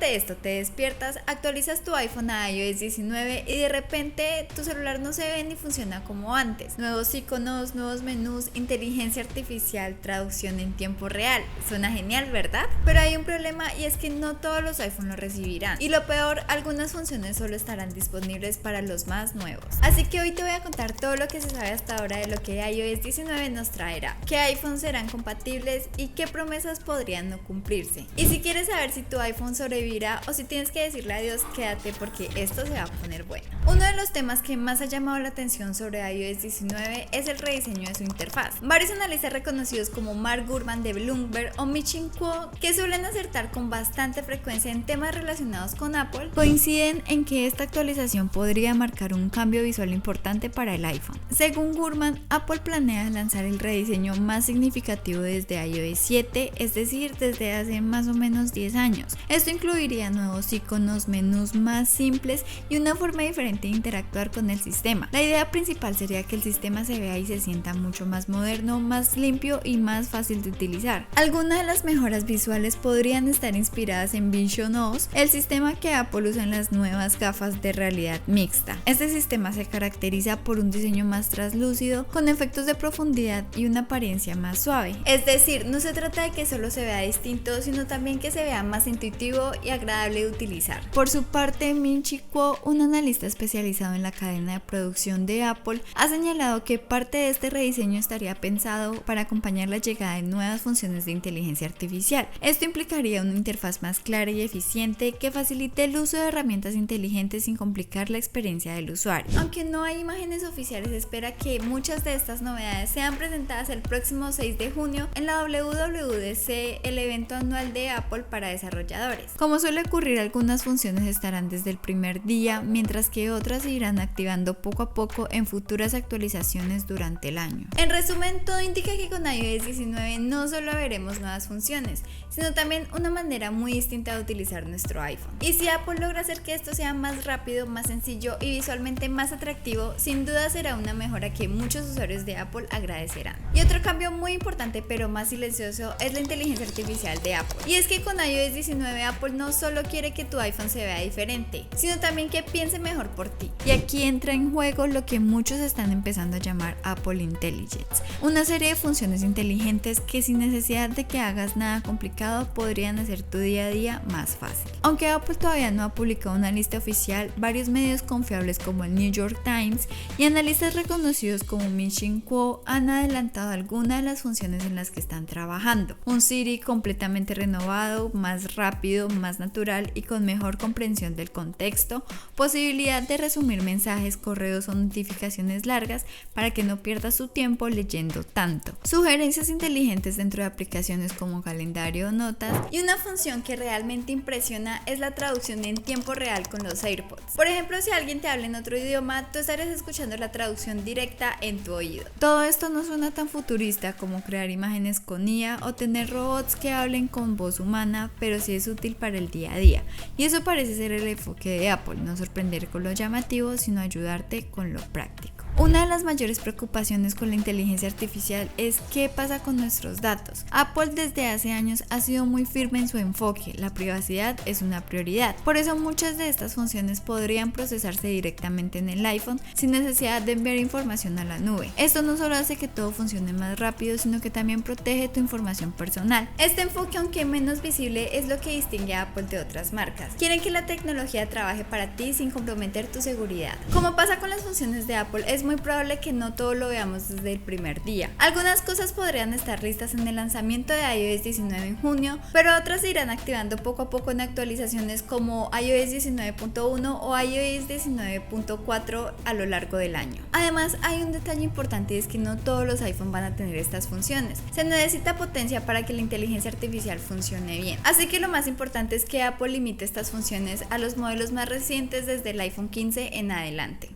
Imagínate esto, te despiertas, actualizas tu iPhone a iOS 19 y de repente tu celular no se ve ni funciona como antes. Nuevos iconos, nuevos menús, inteligencia artificial, traducción en tiempo real. Suena genial, ¿verdad? Pero hay un problema y es que no todos los iPhone lo recibirán. Y lo peor, algunas funciones solo estarán disponibles para los más nuevos. Así que hoy te voy a contar todo lo que se sabe hasta ahora de lo que iOS 19 nos traerá, qué iPhones serán compatibles y qué promesas podrían no cumplirse. Y si quieres saber si tu iPhone sobrevivirá o si tienes que decirle adiós, quédate porque esto se va a poner bueno. Uno de los temas que más ha llamado la atención sobre iOS 19 es el rediseño de su interfaz. Varios analistas reconocidos como Mark Gurman de Bloomberg o Ming-Chi Kuo, que suelen acertar con bastante frecuencia en temas relacionados con Apple, coinciden en que esta actualización podría marcar un cambio visual importante para el iPhone. Según Gurman, Apple planea lanzar el rediseño más significativo desde iOS 7, es decir, desde hace más o menos 10 años. Esto incluiría nuevos iconos, menús más simples y una forma diferente de interactuar con el sistema. La idea principal sería que el sistema se vea y se sienta mucho más moderno, más limpio y más fácil de utilizar. Algunas de las mejoras visuales podrían estar inspiradas en Vision OS, el sistema que Apple usa en las nuevas gafas de realidad mixta. Este sistema se caracteriza por un diseño más translúcido, con efectos de profundidad y una apariencia más suave. Es decir, no se trata de que solo se vea distinto, sino también que se vea más intuitivo y agradable de utilizar. Por su parte, Ming-Chi Kuo, un analista especializado en la cadena de producción de Apple, ha señalado que parte de este rediseño estaría pensado para acompañar la llegada de nuevas funciones de inteligencia artificial. Esto implicaría una interfaz más clara y eficiente que facilite el uso de herramientas inteligentes sin complicar la experiencia del usuario. Aunque no hay imágenes oficiales, se espera que muchas de estas novedades sean presentadas el próximo 6 de junio en la WWDC, el evento anual de Apple para desarrolladores. Como suele ocurrir, algunas funciones estarán desde el primer día, mientras que otras se irán activando poco a poco en futuras actualizaciones durante el año. En resumen, todo indica que con iOS 19 no solo veremos nuevas funciones, sino también una manera muy distinta de utilizar nuestro iPhone. Y si Apple logra hacer que esto sea más rápido, más sencillo y visualmente más atractivo, sin duda será una mejora que muchos usuarios de Apple agradecerán. Y otro cambio muy importante pero más silencioso es la inteligencia artificial de Apple. Y es que con iOS 19 Apple no solo quiere que tu iPhone se vea diferente, sino también que piense mejor por ti. Y aquí entra en juego lo que muchos están empezando a llamar Apple Intelligence, una serie de funciones inteligentes que sin necesidad de que hagas nada complicado podrían hacer tu día a día más fácil. Aunque Apple todavía no ha publicado una lista oficial, varios medios confiables como el New York Times y analistas reconocidos como Ming-Chi Kuo han adelantado algunas de las funciones en las que están trabajando. Un Siri completamente renovado, más rápido, más natural y con mejor comprensión del contexto, posibilidad de resumir mensajes, correos o notificaciones largas para que no pierdas su tiempo leyendo tanto, sugerencias inteligentes dentro de aplicaciones como calendario o notas, y una función que realmente impresiona es la traducción en tiempo real con los AirPods. Por ejemplo, si alguien te habla en otro idioma, tú estarás escuchando la traducción directa en tu oído. Todo esto no suena tan futurista como crear imágenes con IA o tener robots que hablen con voz humana, pero sí es útil para el día a día. Y eso parece ser el enfoque de Apple, no sorprender con lo llamativo, sino ayudarte con lo práctico. Una de las mayores preocupaciones con la inteligencia artificial es qué pasa con nuestros datos. Apple desde hace años ha sido muy firme en su enfoque, la privacidad es una prioridad. Por eso muchas de estas funciones podrían procesarse directamente en el iPhone sin necesidad de enviar información a la nube. Esto no solo hace que todo funcione más rápido, sino que también protege tu información personal. Este enfoque, aunque menos visible, es lo que distingue a Apple de otras marcas. Quieren que la tecnología trabaje para ti sin comprometer tu seguridad. Como pasa con las funciones de Apple, es muy probable que no todo lo veamos desde el primer día. Algunas cosas podrían estar listas en el lanzamiento de iOS 19 en junio, pero otras se irán activando poco a poco en actualizaciones como iOS 19.1 o iOS 19.4 a lo largo del año. Además, hay un detalle importante y es que no todos los iPhone van a tener estas funciones. Se necesita potencia para que la inteligencia artificial funcione bien. Así que lo más importante es que Apple limite estas funciones a los modelos más recientes desde el iPhone 15 en adelante.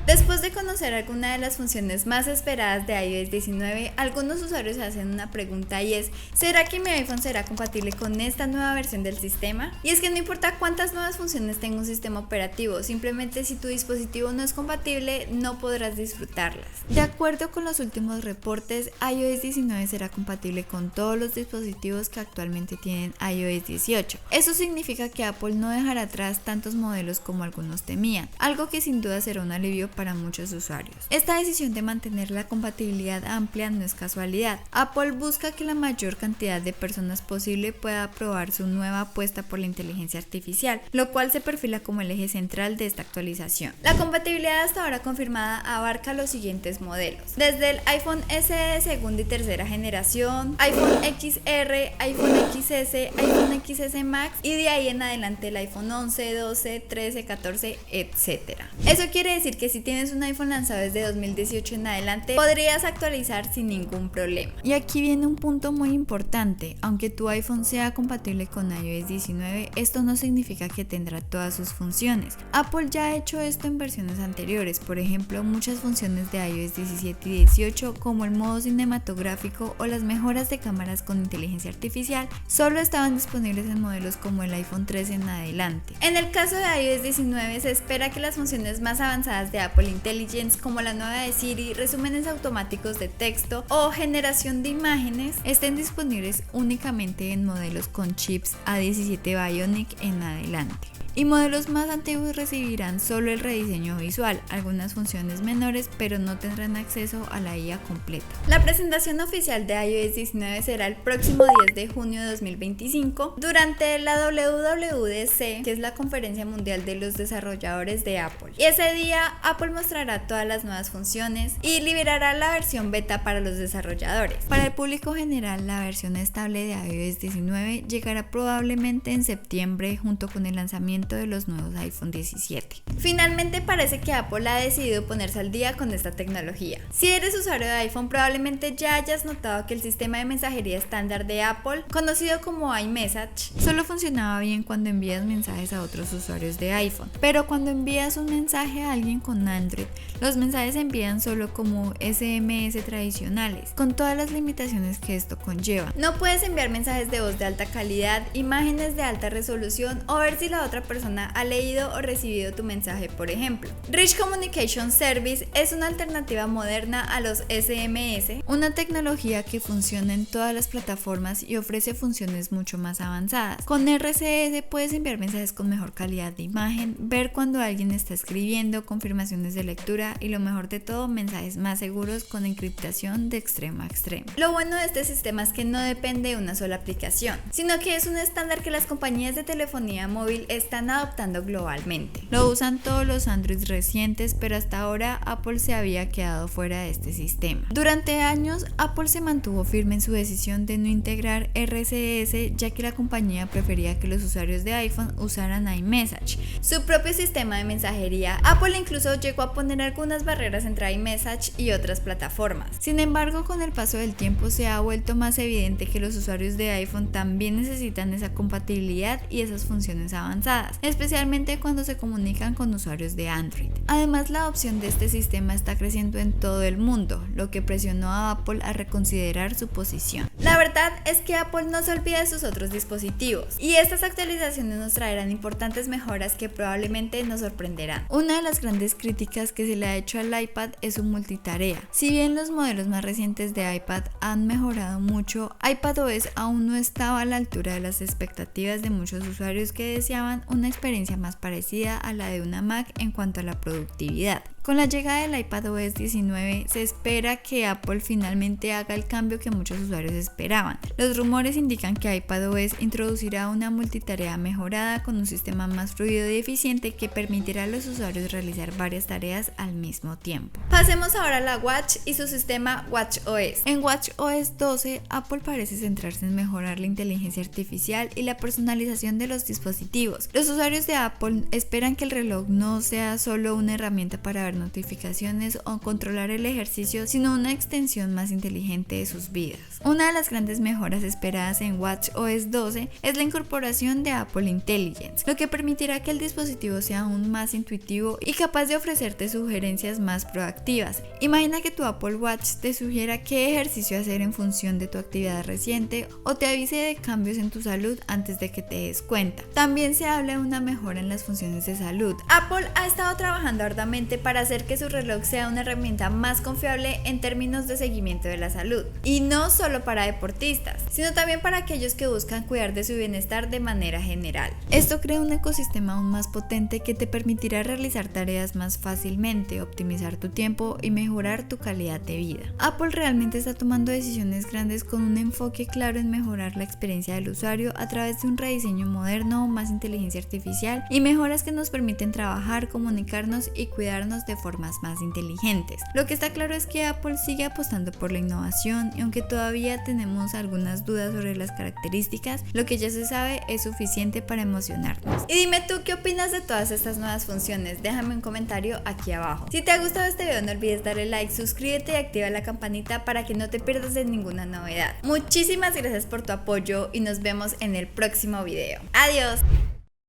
Después de conocer alguna de las funciones más esperadas de iOS 19, algunos usuarios se hacen una pregunta y es: ¿será que mi iPhone será compatible con esta nueva versión del sistema? Y es que no importa cuántas nuevas funciones tenga un sistema operativo, simplemente si tu dispositivo no es compatible no podrás disfrutarlas. De acuerdo con los últimos reportes, iOS 19 será compatible con todos los dispositivos que actualmente tienen iOS 18. Eso significa que Apple no dejará atrás tantos modelos como algunos temían, algo que sin duda será un alivio para muchos usuarios. Esta decisión de mantener la compatibilidad amplia no es casualidad. Apple busca que la mayor cantidad de personas posible pueda probar su nueva apuesta por la inteligencia artificial, lo cual se perfila como el eje central de esta actualización. La compatibilidad hasta ahora confirmada abarca los siguientes modelos: desde el iPhone SE de segunda y tercera generación, iPhone XR, iPhone XS, iPhone XS Max y de ahí en adelante el iPhone 11, 12, 13, 14, etc. Eso quiere decir que si tienes un iPhone lanzado desde 2018 en adelante, podrías actualizar sin ningún problema. Y aquí viene un punto muy importante: aunque tu iPhone sea compatible con iOS 19, esto no significa que tendrá todas sus funciones. Apple ya ha hecho esto en versiones anteriores, por ejemplo, muchas funciones de iOS 17 y 18 como el modo cinematográfico o las mejoras de cámaras con inteligencia artificial solo estaban disponibles en modelos como el iPhone 13 en adelante. En el caso de iOS 19 se espera que las funciones más avanzadas de Apple Intelligence como la nueva de Siri, resúmenes automáticos de texto o generación de imágenes estén disponibles únicamente en modelos con chips A17 Bionic en adelante. Y modelos más antiguos recibirán solo el rediseño visual, algunas funciones menores, pero no tendrán acceso a la IA completa. La presentación oficial de iOS 19 será el próximo 10 de junio de 2025 durante la WWDC, que es la Conferencia Mundial de los Desarrolladores de Apple. Y ese día Apple mostrará todas las nuevas funciones y liberará la versión beta para los desarrolladores. Para el público general, la versión estable de iOS 19 llegará probablemente en septiembre junto con el lanzamiento de los nuevos iPhone 17. Finalmente parece que Apple ha decidido ponerse al día con esta tecnología. Si eres usuario de iPhone, probablemente ya hayas notado que el sistema de mensajería estándar de Apple, conocido como iMessage, solo funcionaba bien cuando envías mensajes a otros usuarios de iPhone, pero cuando envías un mensaje a alguien con Android, los mensajes se envían solo como SMS tradicionales, con todas las limitaciones que esto conlleva. No puedes enviar mensajes de voz de alta calidad, imágenes de alta resolución o ver si la otra persona ha leído o recibido tu mensaje, por ejemplo. Rich Communication Service es una alternativa moderna a los SMS, una tecnología que funciona en todas las plataformas y ofrece funciones mucho más avanzadas. Con RCS puedes enviar mensajes con mejor calidad de imagen, ver cuando alguien está escribiendo, confirmaciones de lectura y lo mejor de todo, mensajes más seguros con encriptación de extremo a extremo. Lo bueno de este sistema es que no depende de una sola aplicación, sino que es un estándar que las compañías de telefonía móvil están adoptando globalmente. Lo usan todos los Android recientes, pero hasta ahora Apple se había quedado fuera de este sistema. Durante años, Apple se mantuvo firme en su decisión de no integrar RCS, ya que la compañía prefería que los usuarios de iPhone usaran iMessage, su propio sistema de mensajería. Apple incluso llegó a poner algunas barreras entre iMessage y otras plataformas. Sin embargo, con el paso del tiempo se ha vuelto más evidente que los usuarios de iPhone también necesitan esa compatibilidad y esas funciones avanzadas, especialmente cuando se comunican con usuarios de Android. Además, la adopción de este sistema está creciendo en todo el mundo, lo que presionó a Apple a reconsiderar su posición. La verdad es que Apple no se olvida de sus otros dispositivos, y estas actualizaciones nos traerán importantes mejoras que probablemente nos sorprenderán. Una de las grandes críticas que se le ha hecho al iPad es su multitarea. Si bien los modelos más recientes de iPad han mejorado mucho, iPadOS aún no estaba a la altura de las expectativas de muchos usuarios que deseaban una experiencia más parecida a la de una Mac en cuanto a la productividad. Con la llegada del iPadOS 19 se espera que Apple finalmente haga el cambio que muchos usuarios esperaban. Los rumores indican que iPadOS introducirá una multitarea mejorada con un sistema más fluido y eficiente que permitirá a los usuarios realizar varias tareas al mismo tiempo. Pasemos ahora a la Watch y su sistema watchOS. En watchOS 12, Apple parece centrarse en mejorar la inteligencia artificial y la personalización de los dispositivos. Los usuarios de Apple esperan que el reloj no sea solo una herramienta para ver enviar notificaciones o controlar el ejercicio, sino una extensión más inteligente de sus vidas. Una de las grandes mejoras esperadas en watchOS 12 es la incorporación de Apple Intelligence, lo que permitirá que el dispositivo sea aún más intuitivo y capaz de ofrecerte sugerencias más proactivas. Imagina que tu Apple Watch te sugiera qué ejercicio hacer en función de tu actividad reciente o te avise de cambios en tu salud antes de que te des cuenta. También se habla de una mejora en las funciones de salud. Apple ha estado trabajando arduamente para hacer que su reloj sea una herramienta más confiable en términos de seguimiento de la salud, y no solo para deportistas, sino también para aquellos que buscan cuidar de su bienestar de manera general. Esto crea un ecosistema aún más potente que te permitirá realizar tareas más fácilmente, optimizar tu tiempo y mejorar tu calidad de vida. Apple realmente está tomando decisiones grandes con un enfoque claro en mejorar la experiencia del usuario a través de un rediseño moderno, más inteligencia artificial y mejoras que nos permiten trabajar, comunicarnos y cuidarnos de formas más inteligentes. Lo que está claro es que Apple sigue apostando por la innovación, y aunque todavía tenemos algunas dudas sobre las características, lo que ya se sabe es suficiente para emocionarnos. Y dime tú qué opinas de todas estas nuevas funciones, déjame un comentario aquí abajo. Si te ha gustado este video no olvides darle like, suscríbete y activa la campanita para que no te pierdas de ninguna novedad. Muchísimas gracias por tu apoyo y nos vemos en el próximo video. Adiós.